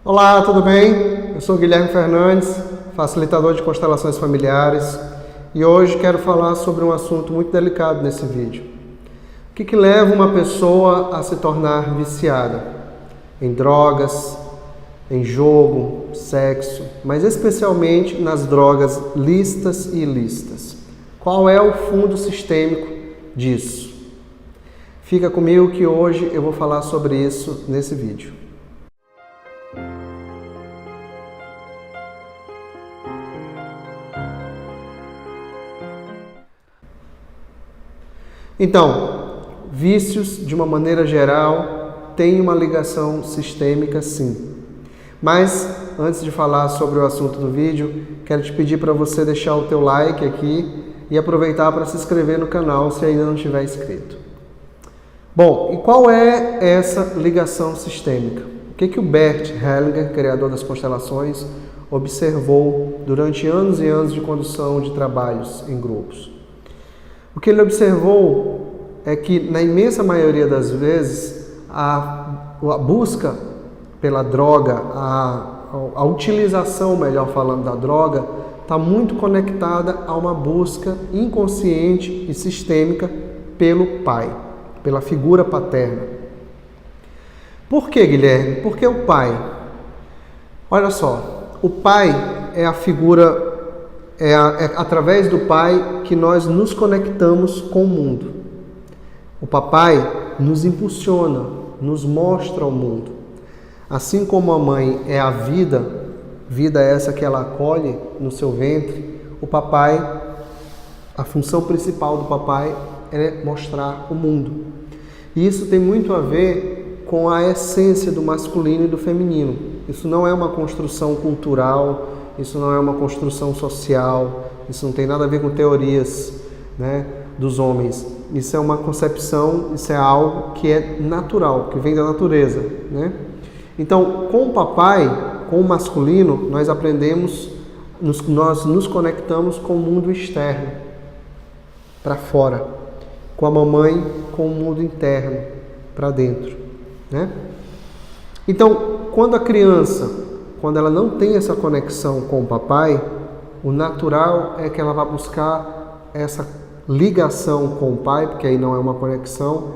Olá, tudo bem? Eu sou Guilherme Fernandes, facilitador de constelações familiares, e hoje quero falar sobre um assunto muito delicado nesse vídeo. O que leva uma pessoa a se tornar viciada? Em drogas, em jogo, sexo, mas especialmente nas drogas lícitas e ilícitas. Qual é o fundo sistêmico disso? Fica comigo que hoje eu vou falar sobre isso nesse vídeo. Então, vícios, de uma maneira geral, têm uma ligação sistêmica, sim. Mas, antes de falar sobre o assunto do vídeo, quero te pedir para você deixar o teu like aqui e aproveitar para se inscrever no canal se ainda não estiver inscrito. Bom, e qual é essa ligação sistêmica? O que o Bert Hellinger, criador das constelações, observou durante anos e anos de condução de trabalhos em grupos? O que ele observou é que, na imensa maioria das vezes, a busca pela droga, a utilização, melhor falando, da droga, está muito conectada a uma busca inconsciente e sistêmica pelo pai, pela figura paterna. Por que, Guilherme? Porque o pai, olha só, o pai é a figura, é através do pai que nós nos conectamos com o mundo. O papai nos impulsiona, nos mostra o mundo. Assim como a mãe é a vida essa que ela acolhe no seu ventre, o papai, a função principal do papai é mostrar o mundo. E isso tem muito a ver com a essência do masculino e do feminino. Isso não é uma construção cultural, isso não é uma construção social, isso não tem nada a ver com teorias, dos homens. Isso é uma concepção, isso é algo que é natural, que vem da natureza. Então, com o papai, com o masculino, nós aprendemos, nós nos conectamos com o mundo externo, para fora. Com a mamãe, com o mundo interno, para dentro. Então, quando a criança, quando ela não tem essa conexão com o papai, o natural é que ela vá buscar essa ligação com o pai, porque aí não é uma conexão,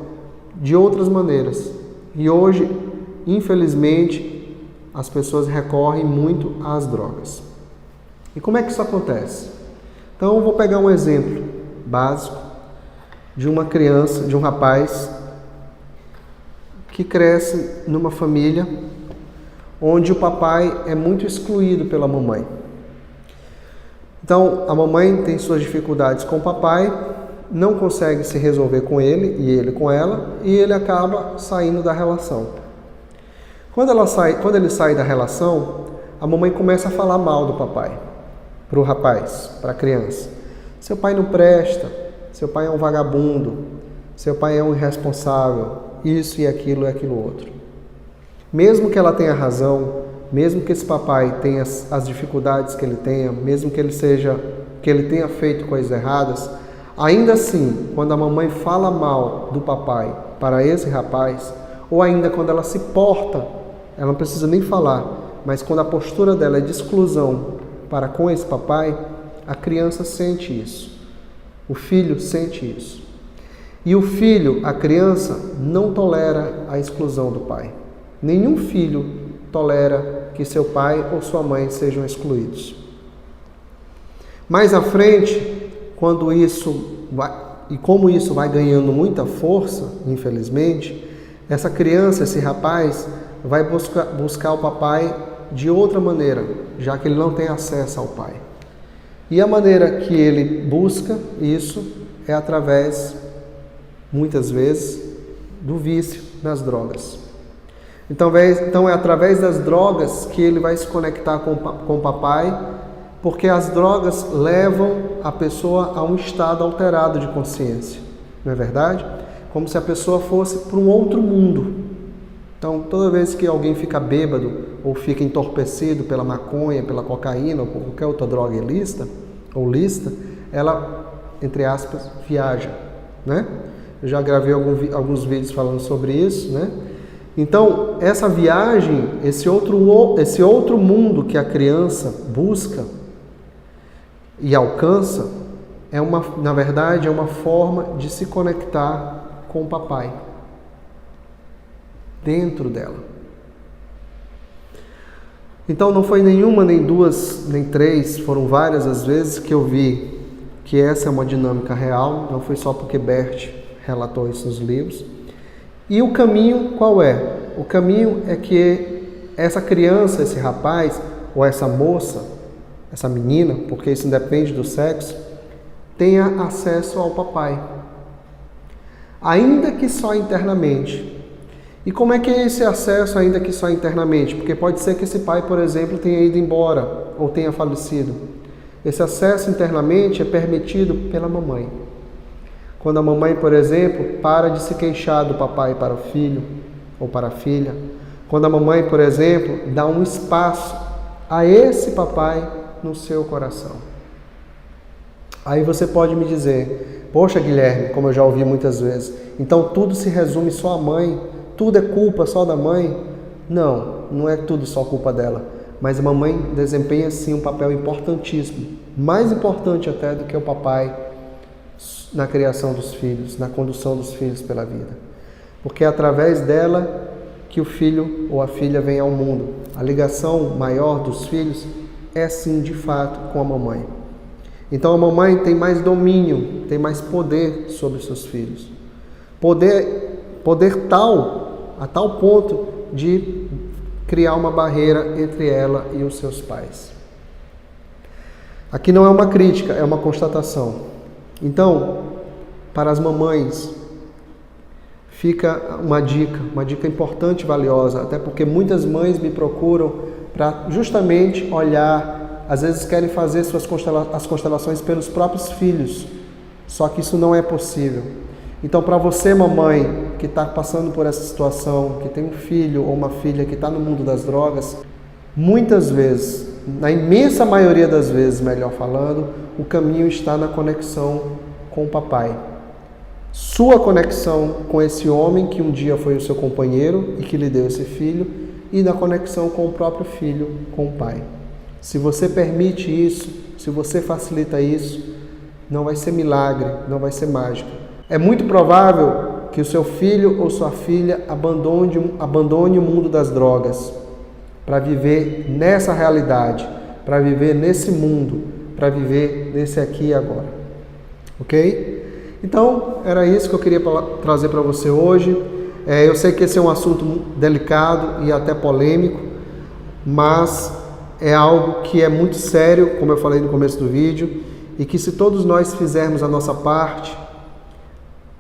de outras maneiras. E hoje, infelizmente, as pessoas recorrem muito às drogas. E como é que isso acontece? Então, eu vou pegar um exemplo básico de uma criança, de um rapaz que cresce numa família onde o papai é muito excluído pela mamãe. Então, a mamãe tem suas dificuldades com o papai, não consegue se resolver com ele e ele com ela, e ele acaba saindo da relação. Quando ele sai da relação, a mamãe começa a falar mal do papai, para o rapaz, para a criança. Seu pai não presta, seu pai é um vagabundo, seu pai é um irresponsável, isso e aquilo outro. Mesmo que ela tenha razão, mesmo que esse papai tenha as dificuldades que ele tenha, mesmo que ele tenha feito coisas erradas, ainda assim, quando a mamãe fala mal do papai para esse rapaz, ou ainda quando ela se porta, ela não precisa nem falar, mas quando a postura dela é de exclusão para com esse papai, a criança sente isso. O filho sente isso. E o filho, a criança, não tolera a exclusão do pai. Nenhum filho tolera que seu pai ou sua mãe sejam excluídos. Mais à frente, como isso vai ganhando muita força, infelizmente, essa criança, esse rapaz, vai buscar o papai de outra maneira, já que ele não tem acesso ao pai. E a maneira que ele busca isso é através, muitas vezes, do vício nas drogas. Então é através das drogas que ele vai se conectar com o papai, porque as drogas levam a pessoa a um estado alterado de consciência, não é verdade? Como se a pessoa fosse para um outro mundo. Então, toda vez que alguém fica bêbado ou fica entorpecido pela maconha, pela cocaína ou por qualquer outra droga ilícita ou lícita, ela, entre aspas, viaja, Eu já gravei alguns vídeos falando sobre isso, Então, essa viagem, esse outro mundo que a criança busca e alcança, na verdade, é uma forma de se conectar com o papai dentro dela. Então, não foi nenhuma, nem duas, nem três, foram várias as vezes que eu vi que essa é uma dinâmica real, não foi só porque Bert relatou isso nos livros. E o caminho qual é? O caminho é que essa criança, esse rapaz, ou essa moça, essa menina, porque isso independe do sexo, tenha acesso ao papai, ainda que só internamente. E como é que é esse acesso, ainda que só internamente? Porque pode ser que esse pai, por exemplo, tenha ido embora ou tenha falecido. Esse acesso internamente é permitido pela mamãe. Quando a mamãe, por exemplo, para de se queixar do papai para o filho ou para a filha. Quando a mamãe, por exemplo, dá um espaço a esse papai no seu coração. Aí você pode me dizer, poxa Guilherme, como eu já ouvi muitas vezes, então tudo se resume só à mãe? Tudo é culpa só da mãe? Não, não é tudo só culpa dela. Mas a mamãe desempenha sim um papel importantíssimo, mais importante até do que o papai na criação dos filhos, na condução dos filhos pela vida. Porque é através dela que o filho ou a filha vem ao mundo. A ligação maior dos filhos é sim, de fato, com a mamãe. Então a mamãe tem mais domínio, tem mais poder sobre seus filhos. Poder a tal ponto de criar uma barreira entre ela e os seus pais. Aqui não é uma crítica, é uma constatação. Então, para as mamães, fica uma dica importante e valiosa, até porque muitas mães me procuram para justamente olhar, às vezes querem fazer as constelações pelos próprios filhos, só que isso não é possível. Então, para você, mamãe, que está passando por essa situação, que tem um filho ou uma filha que está no mundo das drogas, muitas vezes, na imensa maioria das vezes, melhor falando, o caminho está na conexão com o papai. Sua conexão com esse homem que um dia foi o seu companheiro e que lhe deu esse filho, e na conexão com o próprio filho, com o pai. Se você permite isso, se você facilita isso, não vai ser milagre, não vai ser mágica. É muito provável que o seu filho ou sua filha abandone o mundo das drogas para viver nessa realidade, para viver nesse mundo, para viver nesse aqui e agora. Ok? Então, era isso que eu queria trazer para você hoje. Eu sei que esse é um assunto delicado e até polêmico, mas é algo que é muito sério, como eu falei no começo do vídeo, e que se todos nós fizermos a nossa parte,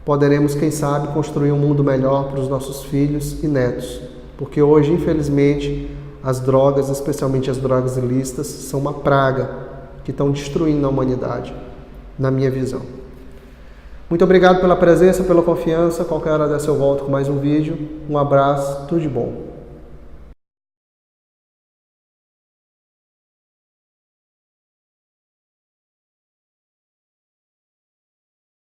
poderemos, quem sabe, construir um mundo melhor para os nossos filhos e netos. Porque hoje, infelizmente, as drogas, especialmente as drogas ilícitas, são uma praga que estão destruindo a humanidade, na minha visão. Muito obrigado pela presença, pela confiança. Qualquer hora dessa eu volto com mais um vídeo. Um abraço, tudo de bom.